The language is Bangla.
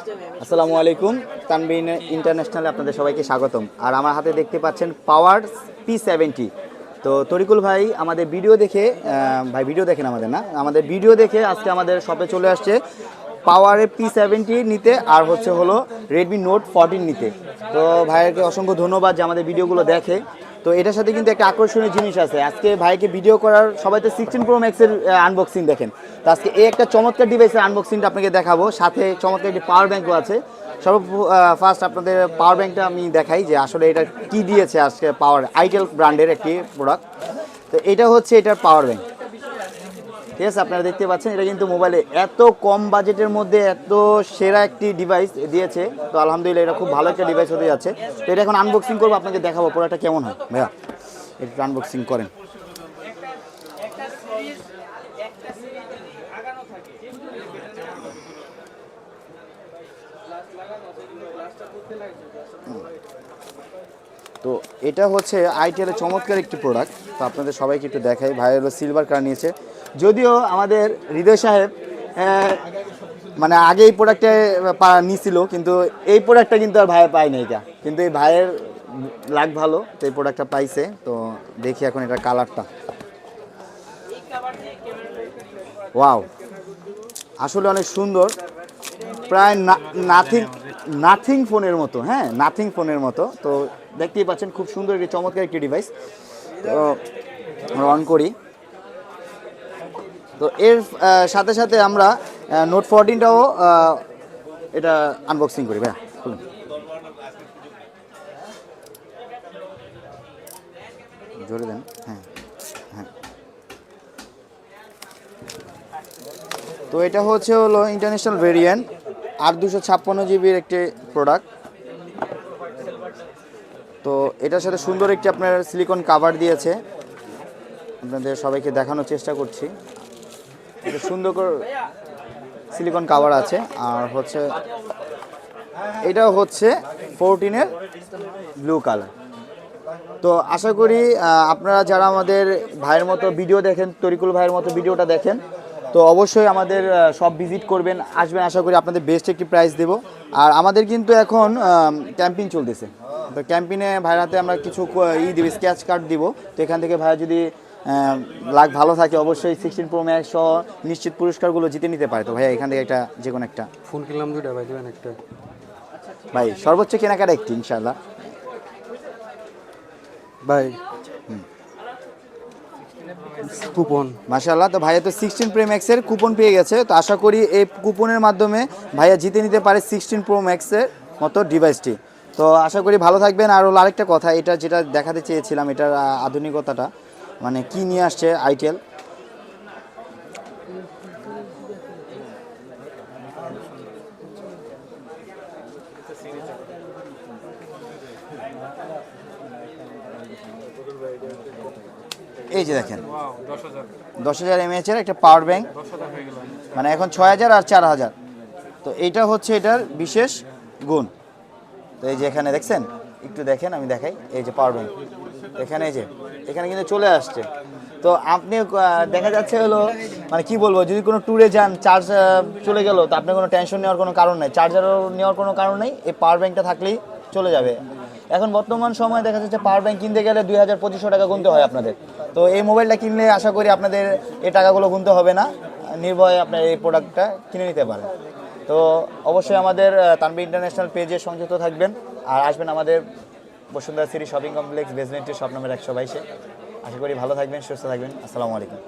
আসসালামু আলাইকুম। তানবিন ইন্টারন্যাশনালে আপনাদের সবাইকে স্বাগতম। আর আমার হাতে দেখতে পাচ্ছেন পাওয়ার P70। তো তরিকুল ভাই আমাদের ভিডিও দেখে, ভাই ভিডিও দেখেন আমাদের, না আমাদের ভিডিও দেখে আজকে আমাদের শপে চলে আসছে পাওয়ারের P70 নিতে, আর হলো রেডমি নোট 14 নিতে। তো ভাইয়েরকে অসংখ্য ধন্যবাদ যে আমাদের ভিডিওগুলো দেখে। তো এটার সাথে কিন্তু একটা আকর্ষণীয় জিনিস আছে, আজকে ভাইকে ভিডিও করার, সবাই তো 16 প্রো ম্যাক্সের আনবক্সিং দেখেন, তো আজকে এই একটা চমৎকার ডিভাইসের আনবক্সিংটা আপনাকে দেখাবো, সাথে চমৎকার একটি পাওয়ার ব্যাঙ্কও আছে। সর্ব ফার্স্ট আপনাদের পাওয়ার ব্যাঙ্কটা আমি দেখাই যে আসলে এটা কি দিয়েছে আজকে পাওয়ার, আইটেল ব্র্যান্ডের একটি প্রোডাক্ট। তো এটা হচ্ছে এটার পাওয়ার ব্যাঙ্ক, ঠিক আছে। আপনারা দেখতে পাচ্ছেন এটা কিন্তু মোবাইলে এত কম বাজেটের মধ্যে এত সেরা একটি ডিভাইস দিয়েছে। তো আলহামদুলিল্লাহ এটা খুব ভালো একটা ডিভাইস হতে যাচ্ছে। তো এটা এখন আনবক্সিং করবো, আপনাকে দেখাবো প্রোডাক্টটা কেমন হয়। ভাইয়া একটু আনবক্সিং করেন। তো এটা হচ্ছে আইটেলের চমৎকার একটি প্রোডাক্ট। তো আপনাদের সবাইকে একটু দেখাই। ভাই হলো সিলভার কালার নিয়েছে, যদিও আমাদের হৃদয় সাহেব মানে আগে এই প্রোডাক্টে নিয়েছিল, কিন্তু এই প্রোডাক্টটা কিন্তু আর ভাই পায়নি। এটা কিন্তু এই ভাইয়ের লাক ভালো, তো এই প্রোডাক্টটা পাইছে। তো দেখি এখন এটার কালারটা। ওয়াও, আসলে অনেক সুন্দর, প্রায় নাথিং নাথিং ফোনের মতো। হ্যাঁ, নাথিং ফোনের মতো। তো দেখতেই পাচ্ছেন খুব সুন্দর একটি চমৎকার একটি ডিভাইস। তো আমরা অন করি। তো এর সাথে সাথে আমরা নোট 14টাও এটা আনবক্সিং করি। ভাইয়া খুলুন। জোরে দেন। হ্যাঁ হ্যাঁ। তো এটা হলো ইন্টারন্যাশনাল ভেরিয়েন্ট 8/256 জিবির একটি প্রোডাক্ট। তো এটার সাথে সুন্দর একটি আপনার সিলিকন কাভার দিয়েছে, আপনাদের সবাইকে দেখানোর চেষ্টা করছি। এটা সুন্দর করে সিলিকন কাভার আছে। আর এটা হচ্ছে 14-এর ব্লু কালার। তো আশা করি আপনারা যারা আমাদের ভাইয়ের মতো ভিডিও দেখেন, তরিকুল ভাইয়ের মতো ভিডিওটা দেখেন, তো অবশ্যই আমাদের সব ভিজিট করবেন, আসবেন। আশা করি আপনাদের বেস্ট একটি প্রাইস দেব। আর আমাদের কিন্তু এখন ক্যাম্পিং চলতেছে। তো ক্যাম্পিংয়ে ভাইয়ের হাতে আমরা কিছু দেবো, স্ক্র্যাচ কার্ড দিব। তো এখান থেকে ভাইয়া যদি লাক ভালো থাকে, অবশ্যই 16 প্রো ম্যাক্স সহ নিশ্চিত পুরস্কারগুলো জিতে নিতে পারে। তো ভাইয়া এখান থেকে একটা যে কোনো একটা ফোন কিনলাম, দুইটা ভাই দেবেন একটা। ভাই সর্বোচ্চ কেনাকাটা একটি ইনশাল্লাহ ভাই কুপন মাশাআল্লাহ। তো ভাইয়া তো 16 প্রো ম্যাক্সের কুপন পেয়ে গেছে। তো আশা করি এই কুপনের মাধ্যমে ভাইয়া জিতে নিতে পারে 16 প্রো ম্যাক্সের মতো ডিভাইসটি। তো আশা করি ভালো থাকবেন। আর হলো আরেকটা কথা, এটা যেটা দেখাতে চেয়েছিলাম, এটার আধুনিকতাটা মানে কি নিয়ে আসছে আইটেল। এই যে দেখেন 10,000 mAh একটা পাওয়ার ব্যাংক, মানে এখন 6,000 আর 4,000। তো এইটা হচ্ছে এটার বিশেষ গুণ। তো এই যে এখানে দেখছেন, একটু দেখেন, আমি দেখাই। এই যে পাওয়ার ব্যাংক এখানে, এই যে এখানে কিন্তু চলে আসছে। তো আপনি দেখা যাচ্ছে মানে কি বলবো, যদি কোনো ট্যুরে যান, চার্জ চলে গেল, তো আপনার কোনো টেনশন নেওয়ার কোনো কারণ নেই, চার্জারও নেওয়ার কোনো কারণ নেই। এই পাওয়ার ব্যাংকটা থাকলেই চলে যাবে। এখন বর্তমান সময় দেখা যাচ্ছে পাওয়ার ব্যাংক কিনতে গেলে 2,000-2,500 টাকা গুনতে হয় আপনাদের। তো এই মোবাইলটা কিনলে আশা করি আপনাদের এই টাকাগুলো গুনতে হবে না, নির্ভয়ে আপনার এই প্রোডাক্টটা কিনে নিতে পারেন। তো অবশ্যই আমাদের তানভীর ইন্টারন্যাশনাল পেজে সংযুক্ত থাকবেন, আর আসবেন আমাদের বসুন্ধরা সিটি শপিং কমপ্লেক্স বেসমেন্টের শপ নম্বর 122-এ। আশা করি ভালো থাকবেন, সুস্থ থাকবেন। আসসালামু আলাইকুম।